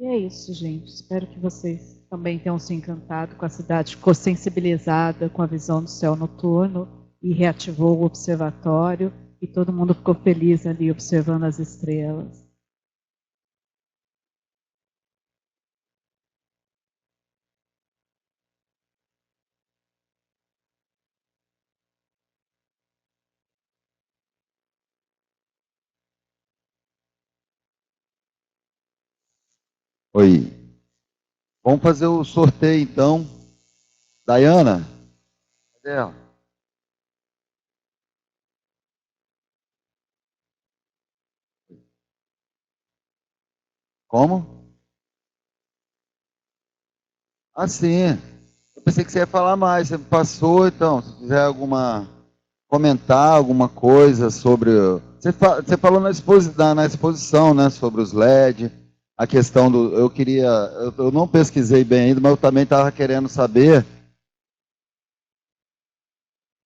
E é isso, gente. Espero que vocês também tenham se encantado com a cidade, ficou sensibilizada com a visão do céu noturno e reativou o observatório e todo mundo ficou feliz ali observando as estrelas. Oi. Vamos fazer o sorteio, então. Dayana? Cadê ela? Como? Ah, sim. Eu pensei que você ia falar mais. Você passou, então. Se quiser comentar alguma coisa sobre. Você falou na exposição, né? Sobre os LED, a questão do. Eu não pesquisei bem ainda, mas eu também estava querendo saber.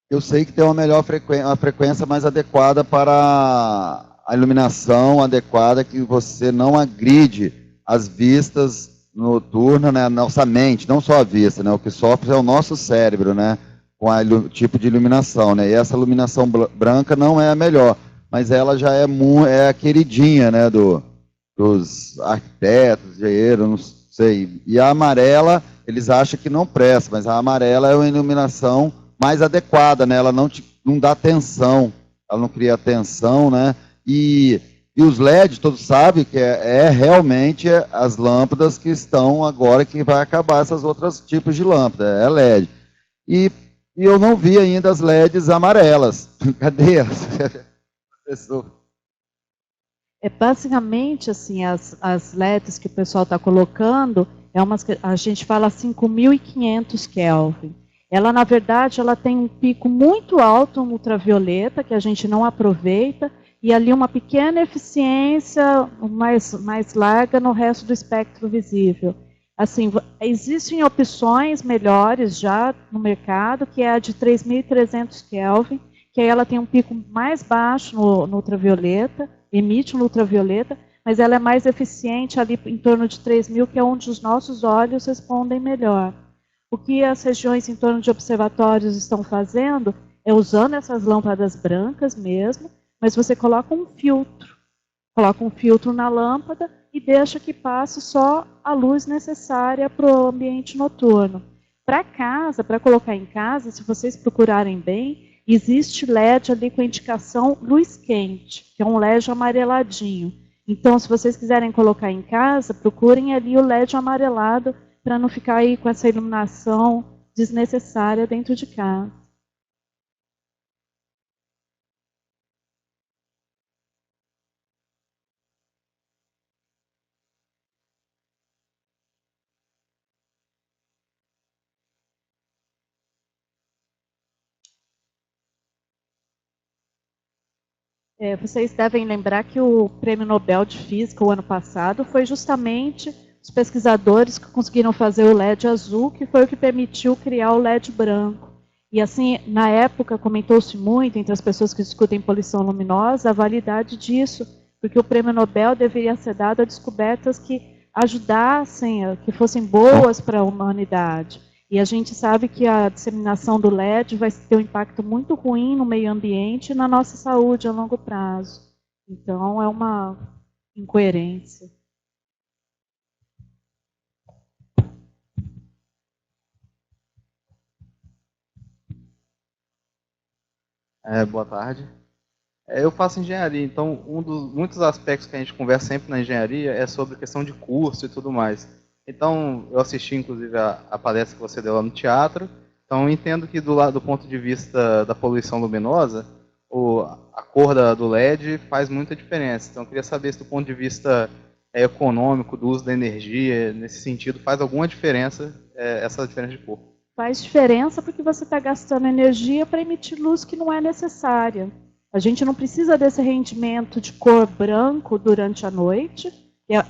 Eu sei que tem uma frequência mais adequada para a iluminação adequada, que você não agride as vistas noturnas, né, a nossa mente, não só a vista, né, o que sofre é o nosso cérebro, né, com o tipo de iluminação, né, e essa iluminação branca não é a melhor, mas ela já é a queridinha, né, dos arquitetos, engenheiros, não sei, e a amarela, eles acham que não presta, mas a amarela é uma iluminação mais adequada, né? Ela não dá tensão, ela não cria tensão, né? E os LEDs, todos sabem que é realmente as lâmpadas que estão agora, que vai acabar esses outros tipos de lâmpada, é LED. E, e eu não vi ainda as LEDs amarelas. Cadê as pessoas? É basicamente assim, as LEDs que o pessoal está colocando, a gente fala 5.500 Kelvin. Ela, na verdade, ela tem um pico muito alto no ultravioleta, que a gente não aproveita, e ali uma pequena eficiência mais larga no resto do espectro visível. Assim, existem opções melhores já no mercado, que é a de 3.300 Kelvin, que aí ela tem um pico mais baixo no ultravioleta, emite um ultravioleta, mas ela é mais eficiente ali em torno de 3.000, que é onde os nossos olhos respondem melhor. O que as regiões em torno de observatórios estão fazendo é usando essas lâmpadas brancas mesmo, mas você coloca um filtro na lâmpada e deixa que passe só a luz necessária para o ambiente noturno. Para casa, para colocar em casa, se vocês procurarem bem, existe LED ali com indicação luz quente, que é um LED amareladinho. Então, se vocês quiserem colocar em casa, procurem ali o LED amarelado para não ficar aí com essa iluminação desnecessária dentro de casa. Vocês devem lembrar que o Prêmio Nobel de Física, o ano passado, foi justamente os pesquisadores que conseguiram fazer o LED azul, que foi o que permitiu criar o LED branco. E assim, na época, comentou-se muito entre as pessoas que discutem poluição luminosa a validade disso, porque o Prêmio Nobel deveria ser dado a descobertas que ajudassem, que fossem boas para a humanidade. E a gente sabe que a disseminação do LED vai ter um impacto muito ruim no meio ambiente e na nossa saúde a longo prazo. Então, é uma incoerência. Boa tarde. Eu faço engenharia, então um dos muitos aspectos que a gente conversa sempre na engenharia é sobre questão de curso e tudo mais. Então, eu assisti inclusive a palestra que você deu lá no teatro, então eu entendo que do ponto de vista da poluição luminosa, a cor do LED faz muita diferença. Então, eu queria saber se do ponto de vista econômico, do uso da energia, nesse sentido, faz alguma diferença essa diferença de cor. Faz diferença porque você está gastando energia para emitir luz que não é necessária. A gente não precisa desse rendimento de cor branco durante a noite.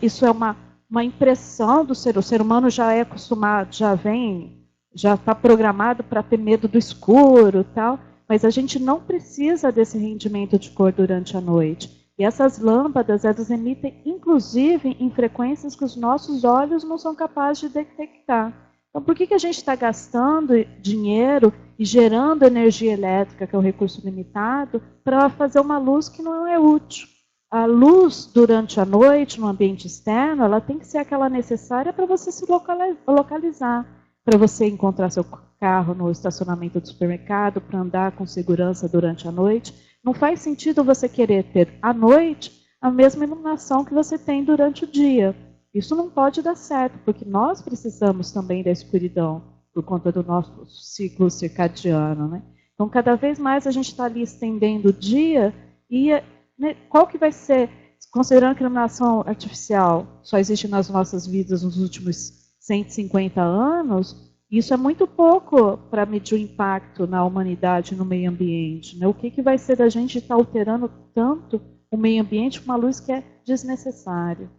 Isso é uma impressão do ser. O ser humano já é acostumado, já está programado para ter medo do escuro, tal. Mas a gente não precisa desse rendimento de cor durante a noite. E essas lâmpadas, elas emitem, inclusive, em frequências que os nossos olhos não são capazes de detectar. Então, por que a gente está gastando dinheiro e gerando energia elétrica, que é um recurso limitado, para fazer uma luz que não é útil? A luz, durante a noite, no ambiente externo, ela tem que ser aquela necessária para você se localizar, para você encontrar seu carro no estacionamento do supermercado, para andar com segurança durante a noite. Não faz sentido você querer ter à noite a mesma iluminação que você tem durante o dia. Isso não pode dar certo, porque nós precisamos também da escuridão, por conta do nosso ciclo circadiano, né? Então, cada vez mais a gente está ali estendendo o dia, e né, qual que vai ser, considerando que a iluminação artificial só existe nas nossas vidas nos últimos 150 anos, isso é muito pouco para medir o impacto na humanidade e no meio ambiente, né? O que vai ser da gente estar alterando tanto o meio ambiente com uma luz que é desnecessária?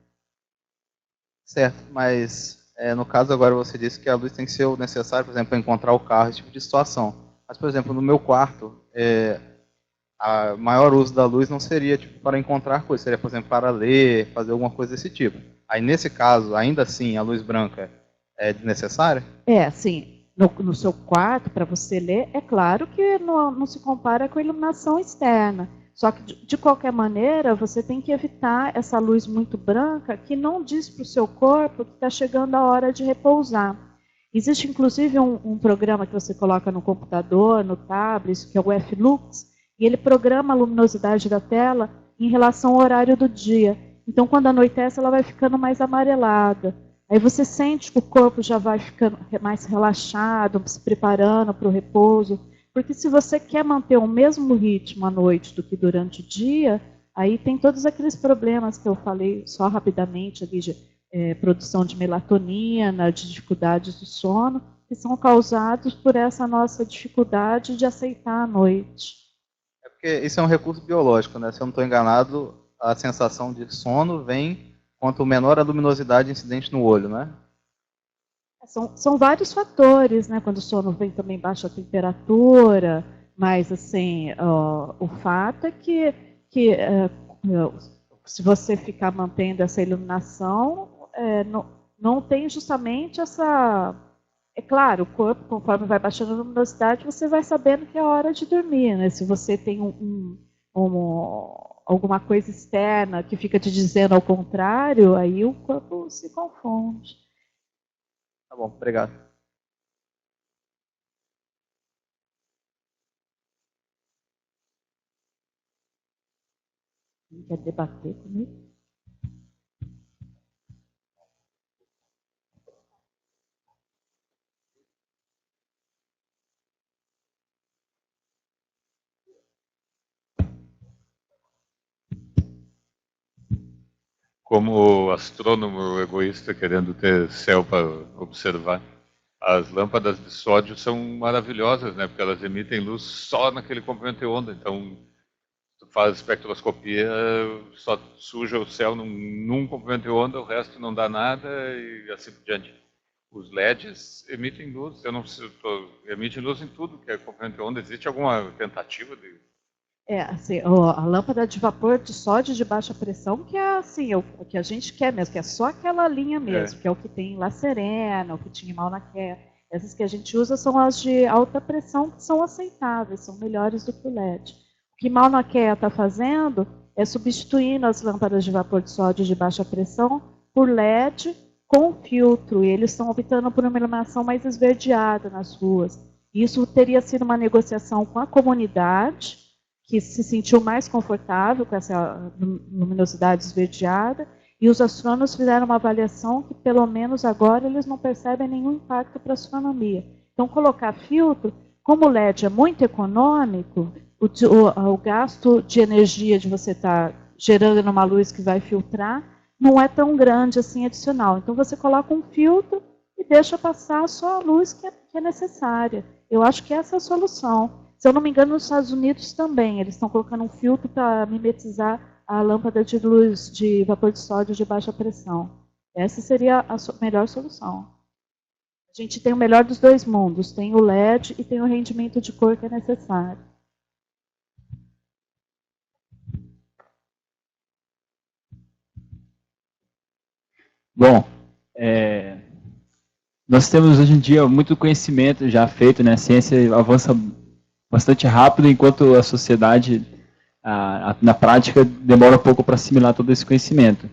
Certo, mas no caso agora você disse que a luz tem que ser o necessário, por exemplo, para encontrar o carro, esse tipo de situação. Mas, por exemplo, no meu quarto, a maior uso da luz não seria tipo, para encontrar coisas, seria, por exemplo, para ler, fazer alguma coisa desse tipo. Aí, nesse caso, ainda assim, a luz branca é desnecessária? Assim, no seu quarto, para você ler, é claro que não se compara com a iluminação externa. Só que, de qualquer maneira, você tem que evitar essa luz muito branca que não diz para o seu corpo que está chegando a hora de repousar. Existe, inclusive, um programa que você coloca no computador, no tablet, que é o F-Lux, e ele programa a luminosidade da tela em relação ao horário do dia. Então, quando anoitece, ela vai ficando mais amarelada. Aí você sente que o corpo já vai ficando mais relaxado, se preparando para o repouso. Porque se você quer manter o mesmo ritmo à noite do que durante o dia, aí tem todos aqueles problemas que eu falei só rapidamente ali de produção de melatonina, de dificuldades do sono, que são causados por essa nossa dificuldade de aceitar a noite. É porque isso é um recurso biológico, né? Se eu não estou enganado, a sensação de sono vem quanto menor a luminosidade incidente no olho, né? São vários fatores, né? Quando o sono vem também baixa temperatura, mas assim, o fato é que se você ficar mantendo essa iluminação, não tem justamente essa... É claro, o corpo, conforme vai baixando a luminosidade, você vai sabendo que é hora de dormir, né? Se você tem alguma coisa externa que fica te dizendo ao contrário, aí o corpo se confunde. Tá bom, obrigado. Quer debater comigo? Como astrônomo egoísta querendo ter céu para observar, as lâmpadas de sódio são maravilhosas, né? Porque elas emitem luz só naquele comprimento de onda. Então, tu faz espectroscopia, só suja o céu num comprimento de onda, o resto não dá nada e assim por diante. Os LEDs emitem luz, eu não sei, emitem luz em tudo que é comprimento de onda. Existe alguma tentativa de... Assim, a lâmpada de vapor de sódio de baixa pressão, que é assim, o que a gente quer mesmo, que é só aquela linha mesmo, que é o que tem em La Serena, o que tinha em Mauna Kea. Essas que a gente usa são as de alta pressão, que são aceitáveis, são melhores do que o LED. O que Mauna Kea está fazendo é substituindo as lâmpadas de vapor de sódio de baixa pressão por LED com filtro, e eles estão optando por uma iluminação mais esverdeada nas ruas. Isso teria sido uma negociação com a comunidade, que se sentiu mais confortável com essa luminosidade esverdeada, e os astrônomos fizeram uma avaliação que, pelo menos agora, eles não percebem nenhum impacto para a astronomia. Então, colocar filtro, como o LED é muito econômico, o gasto de energia de você estar gerando numa luz que vai filtrar não é tão grande assim adicional. Então, você coloca um filtro e deixa passar só a luz que é necessária. Eu acho que essa é a solução. Se eu não me engano, nos Estados Unidos também, eles estão colocando um filtro para mimetizar a lâmpada de luz de vapor de sódio de baixa pressão. Essa seria a melhor solução. A gente tem o melhor dos dois mundos, tem o LED e tem o rendimento de cor que é necessário. Bom, nós temos hoje em dia muito conhecimento já feito, né? A ciência avança bastante rápido, enquanto a sociedade, na prática, demora um pouco para assimilar todo esse conhecimento.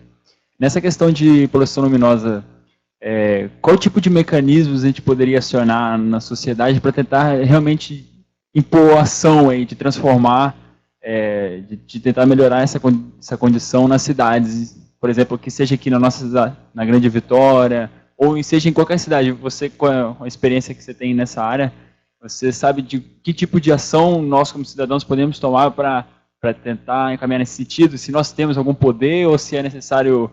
Nessa questão de poluição luminosa, qual tipo de mecanismos a gente poderia acionar na sociedade para tentar realmente impor ação aí, de transformar, de tentar melhorar essa condição nas cidades? Por exemplo, que seja aqui na Grande Vitória, ou seja em qualquer cidade. Você, com a experiência que você tem nessa área, você sabe de que tipo de ação nós, como cidadãos, podemos tomar para tentar encaminhar nesse sentido? Se nós temos algum poder ou se é necessário,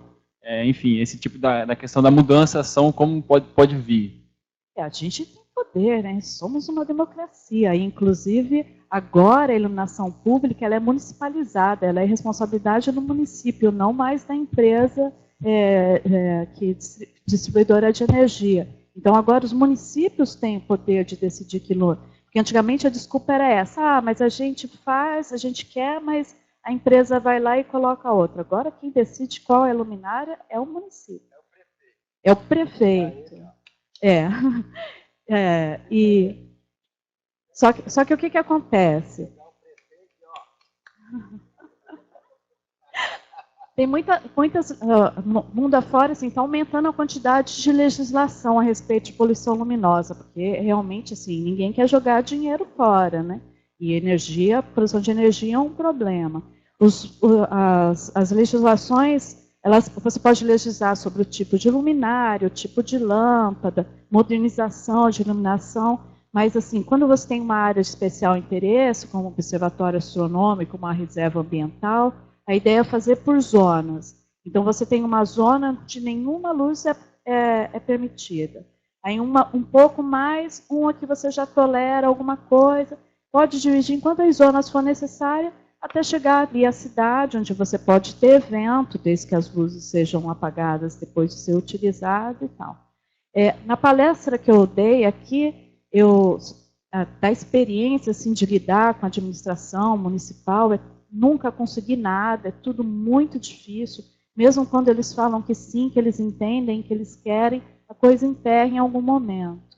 enfim, esse tipo da questão da mudança, ação, como pode vir? A gente tem poder, né? Somos uma democracia. Inclusive, agora a iluminação pública ela é municipalizada, ela é responsabilidade do município, não mais da empresa que distribuidora de energia. Então, agora os municípios têm o poder de decidir aquilo. Porque antigamente a desculpa era essa, mas a gente faz, a gente quer, mas a empresa vai lá e coloca outra. Agora quem decide qual é a luminária é o município. É o prefeito. Só que o que acontece? Tem muitas mundo afora, assim, está aumentando a quantidade de legislação a respeito de poluição luminosa, porque realmente, assim, ninguém quer jogar dinheiro fora, né? E a produção de energia é um problema. As legislações, você pode legislar sobre o tipo de luminário, o tipo de lâmpada, modernização de iluminação, mas, assim, quando você tem uma área de especial interesse, como um observatório astronômico, uma reserva ambiental, a ideia é fazer por zonas. Então, você tem uma zona onde nenhuma luz é permitida. Aí, um pouco mais, uma que você já tolera alguma coisa. Pode dividir em quantas zonas for necessária, até chegar ali à cidade, onde você pode ter evento, desde que as luzes sejam apagadas depois de ser utilizado e tal. Na palestra que eu dei aqui, da experiência assim, de lidar com a administração municipal, nunca consegui nada, é tudo muito difícil. Mesmo quando eles falam que sim, que eles entendem, que eles querem, a coisa emperra em algum momento.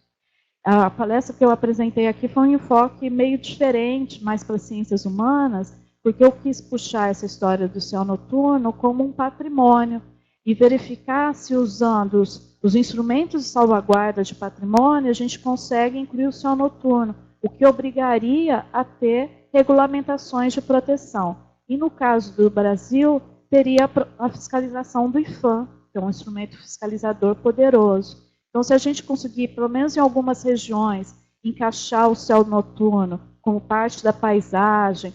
A palestra que eu apresentei aqui foi um enfoque meio diferente, mais para ciências humanas, porque eu quis puxar essa história do céu noturno como um patrimônio e verificar se usando os instrumentos de salvaguarda de patrimônio, a gente consegue incluir o céu noturno, o que obrigaria a ter regulamentações de proteção. E no caso do Brasil, teria a fiscalização do IPHAN, que é um instrumento fiscalizador poderoso. Então, se a gente conseguir, pelo menos em algumas regiões, encaixar o céu noturno como parte da paisagem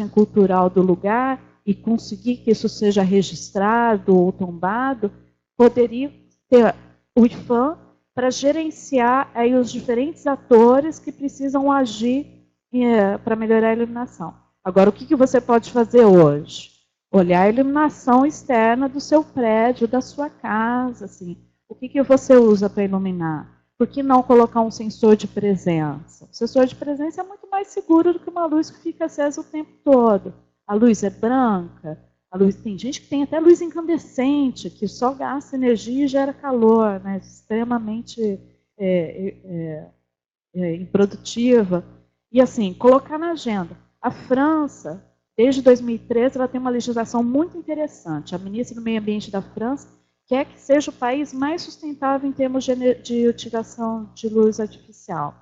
cultural do lugar, e conseguir que isso seja registrado ou tombado, poderia ter o IPHAN para gerenciar aí os diferentes atores que precisam agir para melhorar a iluminação. Agora, o que você pode fazer hoje? Olhar a iluminação externa do seu prédio, da sua casa. Assim. O que você usa para iluminar? Por que não colocar um sensor de presença? O sensor de presença é muito mais seguro do que uma luz que fica acesa o tempo todo. A luz é branca, tem gente que tem até luz incandescente, que só gasta energia e gera calor, né? Extremamente improdutiva. E assim, colocar na agenda. A França, desde 2013, ela tem uma legislação muito interessante. A ministra do Meio Ambiente da França quer que seja o país mais sustentável em termos de utilização de luz artificial.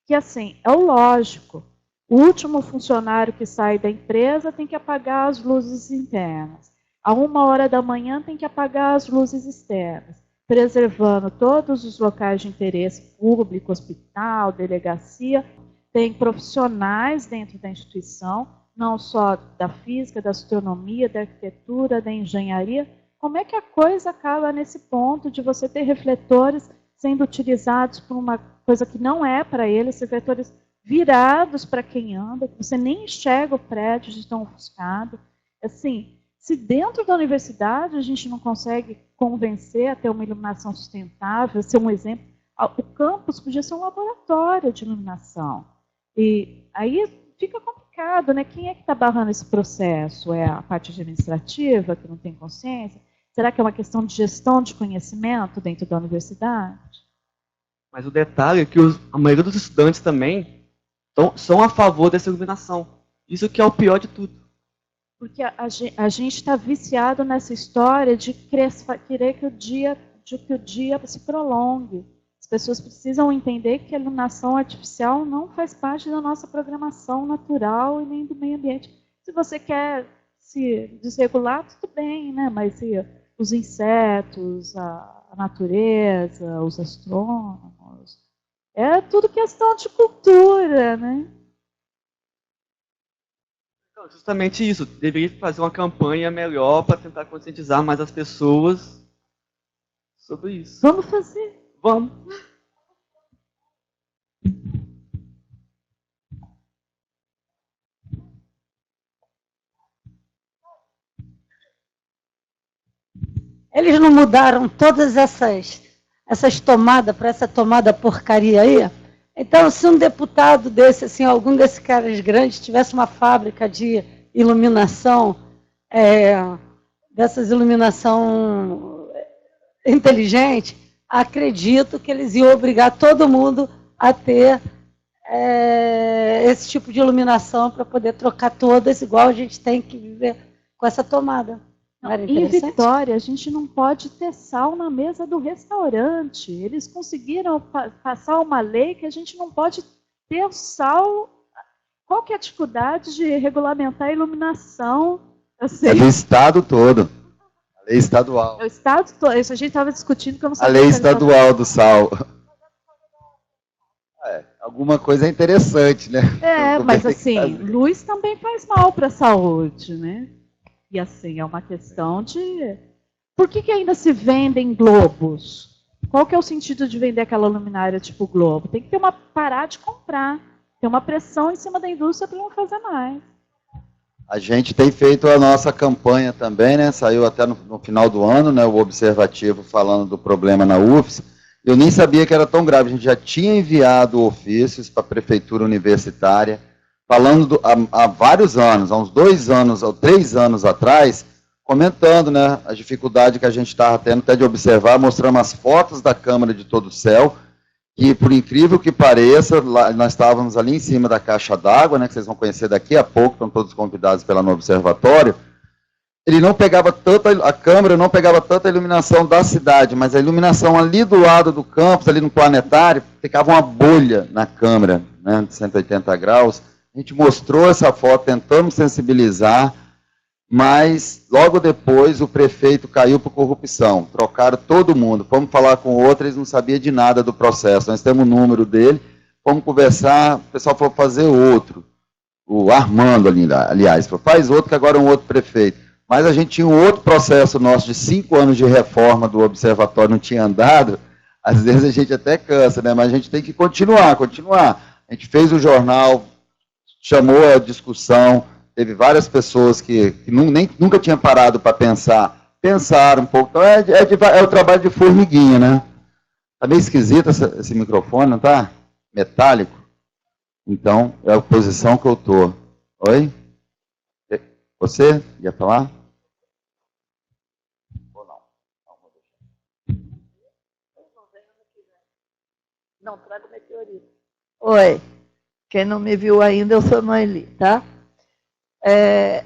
Que assim, é o lógico. O último funcionário que sai da empresa tem que apagar as luzes internas. A 1h da manhã tem que apagar as luzes externas, preservando todos os locais de interesse público, hospital, delegacia. Tem profissionais dentro da instituição, não só da física, da astronomia, da arquitetura, da engenharia. Como é que a coisa acaba nesse ponto de você ter refletores sendo utilizados por uma coisa que não é para eles, refletores virados para quem anda, que você nem enxerga o prédio de tão ofuscado. Assim, se dentro da universidade a gente não consegue convencer a ter uma iluminação sustentável, ser um exemplo, o campus podia ser um laboratório de iluminação. E aí fica complicado, né? Quem é que está barrando esse processo? É a parte administrativa, que não tem consciência? Será que é uma questão de gestão de conhecimento dentro da universidade? Mas o detalhe é que a maioria dos estudantes também são a favor dessa iluminação. Isso que é o pior de tudo. Porque a gente está viciado nessa história de querer que o dia se prolongue. As pessoas precisam entender que a iluminação artificial não faz parte da nossa programação natural e nem do meio ambiente. Se você quer se desregular, tudo bem, né? Mas se os insetos, a natureza, os astrônomos, é tudo questão de cultura, né? Então, justamente isso. Deveria fazer uma campanha melhor para tentar conscientizar mais as pessoas sobre isso. Vamos fazer. Vamos. Eles não mudaram todas essas tomadas para essa tomada porcaria aí? Então, se um deputado desse, assim, algum desses caras grandes, tivesse uma fábrica de iluminação, dessas iluminação inteligente, acredito que eles iam obrigar todo mundo a ter esse tipo de iluminação para poder trocar todas, igual a gente tem que viver com essa tomada. Em Vitória, a gente não pode ter sal na mesa do restaurante. Eles conseguiram passar uma lei que a gente não pode ter sal. Qual que é a dificuldade de regulamentar a iluminação? É do estado todo. A lei estadual. É o estado todo. Isso a gente estava discutindo que eu não A sabia. lei estadual do sal. Alguma coisa interessante, né? Mas assim, luz também faz mal para a saúde, né? E assim, é uma questão de... Por que ainda se vendem globos? Qual que é o sentido de vender aquela luminária tipo globo? Tem que parar de comprar. Tem uma pressão em cima da indústria para não fazer mais. A gente tem feito a nossa campanha também, né? Saiu até no final do ano, né? O Observativo falando do problema na UFES. Eu nem sabia que era tão grave. A gente já tinha enviado ofícios para a Prefeitura Universitária, falando há vários anos, há uns 2 anos ou 3 anos atrás, comentando, né, a dificuldade que a gente estava tendo até de observar, mostrando as fotos da Câmara de Todo o Céu, que, por incrível que pareça, nós estávamos ali em cima da caixa d'água, né, que vocês vão conhecer daqui a pouco, estão todos convidados pela no observatório. Ele não pegava a câmera não pegava tanta iluminação da cidade, mas a iluminação ali do lado do campus, ali no planetário, ficava uma bolha na câmera, né, de 180 graus. A gente mostrou essa foto, tentamos sensibilizar, mas logo depois o prefeito caiu por corrupção. Trocaram todo mundo. Fomos falar com outro, eles não sabiam de nada do processo. Nós temos o número dele, fomos conversar, o pessoal falou fazer outro. O Armando, aliás, falou, faz outro, que agora é um outro prefeito. Mas a gente tinha um outro processo nosso de 5 anos de reforma do observatório, não tinha andado. Às vezes a gente até cansa, né? Mas a gente tem que continuar. A gente fez o jornal, chamou a discussão, teve várias pessoas que nunca tinham parado para pensaram um pouco. Então é o trabalho de formiguinha, né? Está meio esquisito esse microfone, não está? Metálico. Então, é a posição que eu estou. Oi? Você ia falar? Ou não? Não, traga o meteorito. Oi. Quem não me viu ainda, eu sou Noeli, tá? É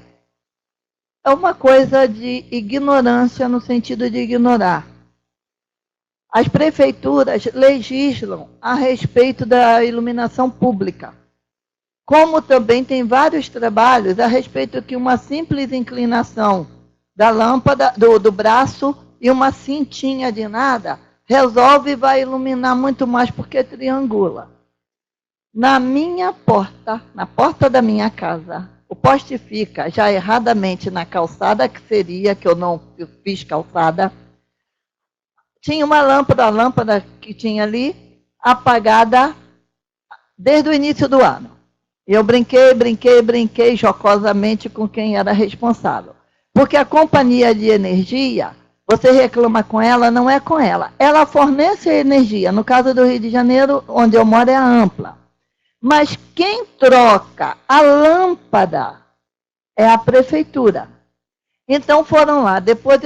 uma coisa de ignorância no sentido de ignorar. As prefeituras legislam a respeito da iluminação pública. Como também tem vários trabalhos a respeito que uma simples inclinação da lâmpada, do braço e uma cintinha de nada, resolve e vai iluminar muito mais porque triangula. Na minha porta, na porta da minha casa, o poste fica já erradamente na calçada, que seria, que eu não fiz calçada. Tinha uma lâmpada, a lâmpada que tinha ali, apagada desde o início do ano. Eu brinquei jocosamente com quem era responsável. Porque a companhia de energia, você reclama com ela, não é com ela. Ela fornece a energia. No caso do Rio de Janeiro, onde eu moro, é a Ampla. Mas quem troca a lâmpada é a prefeitura. Então foram lá,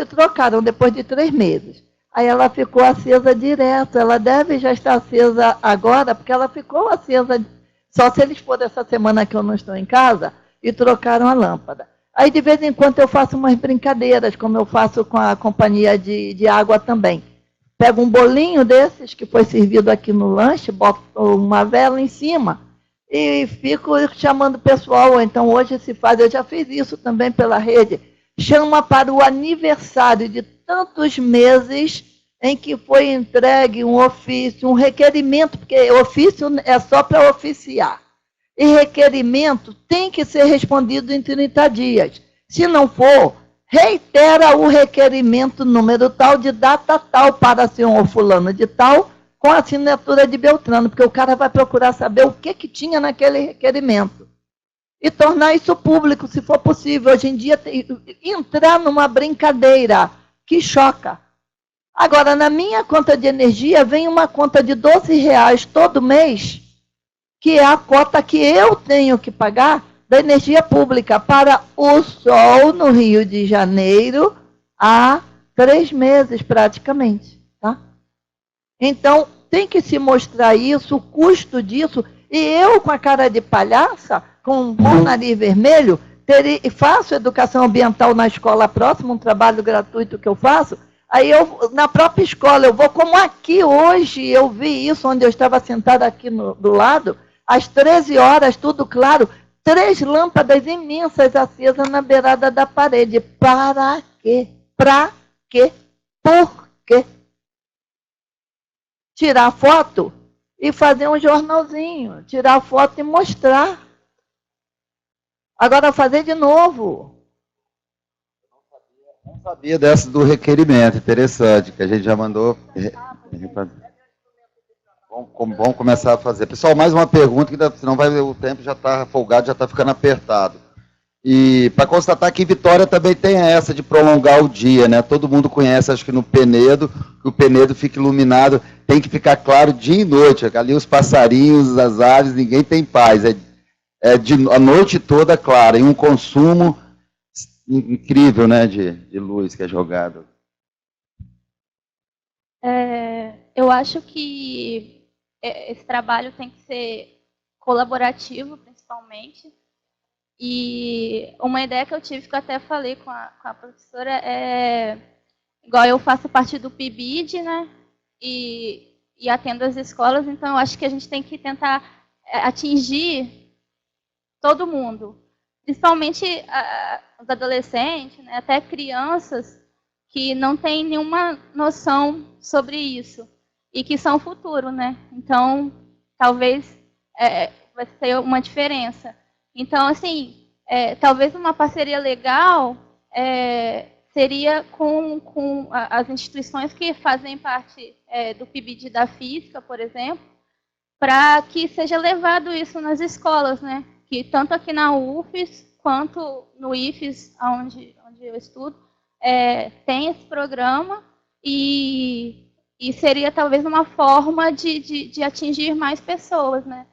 trocaram depois de 3 meses. Aí ela ficou acesa direto, ela deve já estar acesa agora, porque ela ficou acesa, só se eles forem essa semana que eu não estou em casa, e trocaram a lâmpada. Aí de vez em quando eu faço umas brincadeiras, como eu faço com a companhia de água também. Pego um bolinho desses, que foi servido aqui no lanche, boto uma vela em cima, e fico chamando o pessoal, ou então hoje se faz, eu já fiz isso também pela rede, chama para o aniversário de tantos meses em que foi entregue um ofício, um requerimento, porque ofício é só para oficiar. E requerimento tem que ser respondido em 30 dias. Se não for, reitera o requerimento número tal, de data tal, para senhor fulano de tal, com a assinatura de Beltrano, porque o cara vai procurar saber o que tinha naquele requerimento. E tornar isso público, se for possível. Hoje em dia, entrar numa brincadeira que choca. Agora, na minha conta de energia, vem uma conta de R$ 12 todo mês, que é a cota que eu tenho que pagar da energia pública para o sol no Rio de Janeiro há 3 meses, praticamente. Tá? Então, tem que se mostrar isso, o custo disso, e eu, com a cara de palhaça, com o nariz vermelho, faço educação ambiental na escola próxima, um trabalho gratuito que eu faço, aí eu, na própria escola, eu vou, como aqui hoje, eu vi isso, onde eu estava sentada aqui do lado, às 13 horas, tudo claro, 3 lâmpadas imensas acesas na beirada da parede. Para quê? Para quê? Por quê? Tirar foto e fazer um jornalzinho, tirar foto e mostrar. Agora fazer de novo. Não sabia dessa do requerimento, interessante, que a gente já mandou. Vamos começar a fazer. Pessoal, mais uma pergunta, que senão o tempo já está folgado, já está ficando apertado. E para constatar que Vitória também tem essa de prolongar o dia, né? Todo mundo conhece, acho que no Penedo, que o Penedo fica iluminado, tem que ficar claro dia e noite. Ali os passarinhos, as aves, ninguém tem paz. A noite toda clara, e um consumo incrível, né, de luz que é jogado. Eu acho que esse trabalho tem que ser colaborativo, principalmente. E uma ideia que eu tive, que eu até falei com a professora, igual eu faço parte do PIBID, né, e atendo as escolas, então eu acho que a gente tem que tentar atingir todo mundo, principalmente os adolescentes, né, até crianças que não têm nenhuma noção sobre isso e que são o futuro, né? Então, talvez vai ser uma diferença. Então, assim, talvez uma parceria legal seria com as instituições que fazem parte do PIBID da Física, por exemplo, para que seja levado isso nas escolas, né? Que tanto aqui na UFES quanto no IFES, onde eu estudo, tem esse programa e seria talvez uma forma de atingir mais pessoas, né?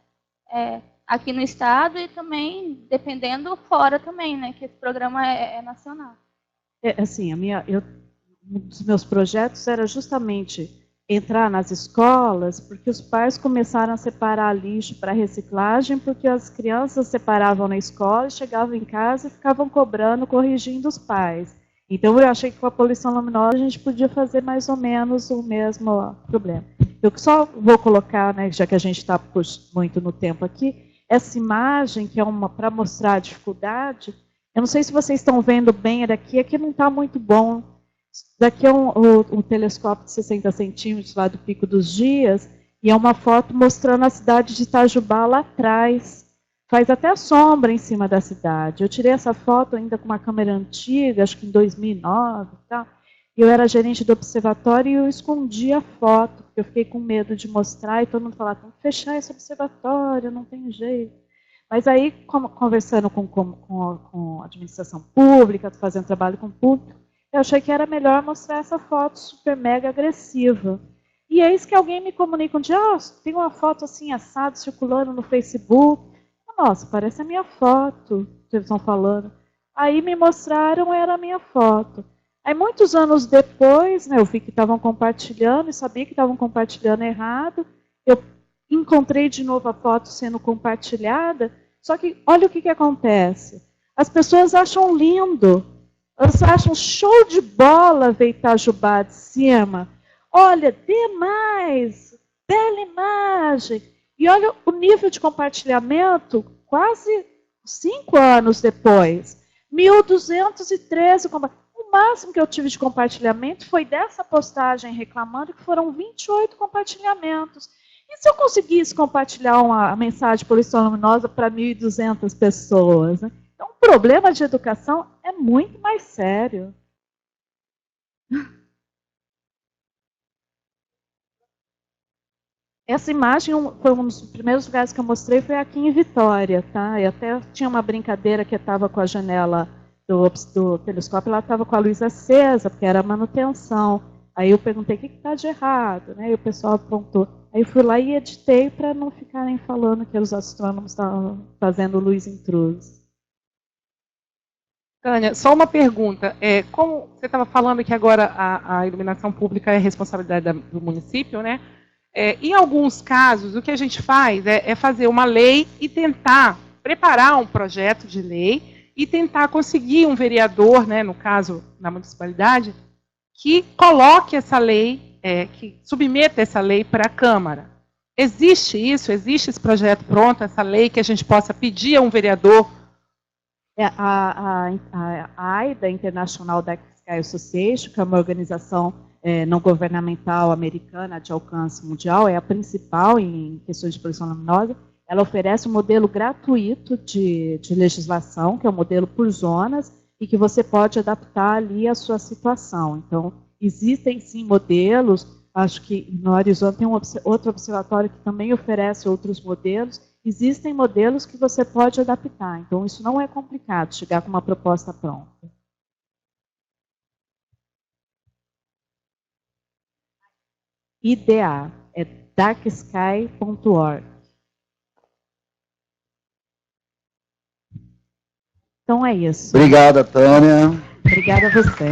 Aqui no estado e também, dependendo, fora também, né? Que esse programa é nacional. Assim, um dos meus projetos era justamente entrar nas escolas, porque os pais começaram a separar lixo para reciclagem, porque as crianças separavam na escola, chegavam em casa e ficavam cobrando, corrigindo os pais. Então, eu achei que com a poluição luminosa a gente podia fazer mais ou menos o mesmo problema. Eu só vou colocar, né, já que a gente está muito no tempo aqui, essa imagem, que é para mostrar a dificuldade. Eu não sei se vocês estão vendo bem daqui, aqui não está muito bom. Daqui é um telescópio de 60 centímetros lá do Pico dos Dias, e é uma foto mostrando a cidade de Itajubá lá atrás. Faz até sombra em cima da cidade. Eu tirei essa foto ainda com uma câmera antiga, acho que em 2009. Tá? Eu era gerente do observatório e eu escondi a foto, porque eu fiquei com medo de mostrar, e todo mundo falava, tem que fechar esse observatório, não tem jeito. Mas aí, conversando com a administração pública, fazendo trabalho com o público, eu achei que era melhor mostrar essa foto super mega agressiva. E é isso que alguém me comunica um dia, tem uma foto assim, assada, circulando no Facebook. Nossa, parece a minha foto, que eles estão falando. Aí me mostraram, era a minha foto. Aí muitos anos depois, né, eu vi que estavam compartilhando e sabia que estavam compartilhando errado. Eu encontrei de novo a foto sendo compartilhada, só que olha o que acontece. As pessoas acham lindo, elas acham show de bola ver Itajubá de cima. Olha, demais, bela imagem. E olha o nível de compartilhamento, quase 5 anos depois. 1.213 compartilhamentos. O máximo que eu tive de compartilhamento foi dessa postagem reclamando, que foram 28 compartilhamentos. E se eu conseguisse compartilhar uma mensagem poluição luminosa para 1.200 pessoas? Né? Então, o problema de educação é muito mais sério. Essa imagem foi um dos primeiros lugares que eu mostrei, foi aqui em Vitória. Tá? E até tinha uma brincadeira que estava com a janela do telescópio, ela estava com a luz acesa, porque era manutenção. Aí eu perguntei, o que está de errado? Né? E o pessoal apontou. Aí eu fui lá e editei para não ficarem falando que os astrônomos estavam fazendo luz intrusa. Tânia, só uma pergunta. Como você estava falando que agora a iluminação pública é responsabilidade do município, né? Em alguns casos, o que a gente faz é fazer uma lei e tentar preparar um projeto de lei e tentar conseguir um vereador, né, no caso, na municipalidade, que coloque essa lei, que submeta essa lei para a Câmara. Existe isso? Existe esse projeto pronto, essa lei que a gente possa pedir a um vereador? A AIDA, International Dark Sky Association, que é uma organização não governamental americana de alcance mundial, é a principal em questões de poluição luminosa. Ela oferece um modelo gratuito de legislação, que é um modelo por zonas, e que você pode adaptar ali a sua situação. Então, existem sim modelos, acho que no Arizona tem outro observatório que também oferece outros modelos. Existem modelos que você pode adaptar, então isso não é complicado, chegar com uma proposta pronta. IDA, é darksky.org. Então é isso. Obrigada, Tânia. Obrigada a você.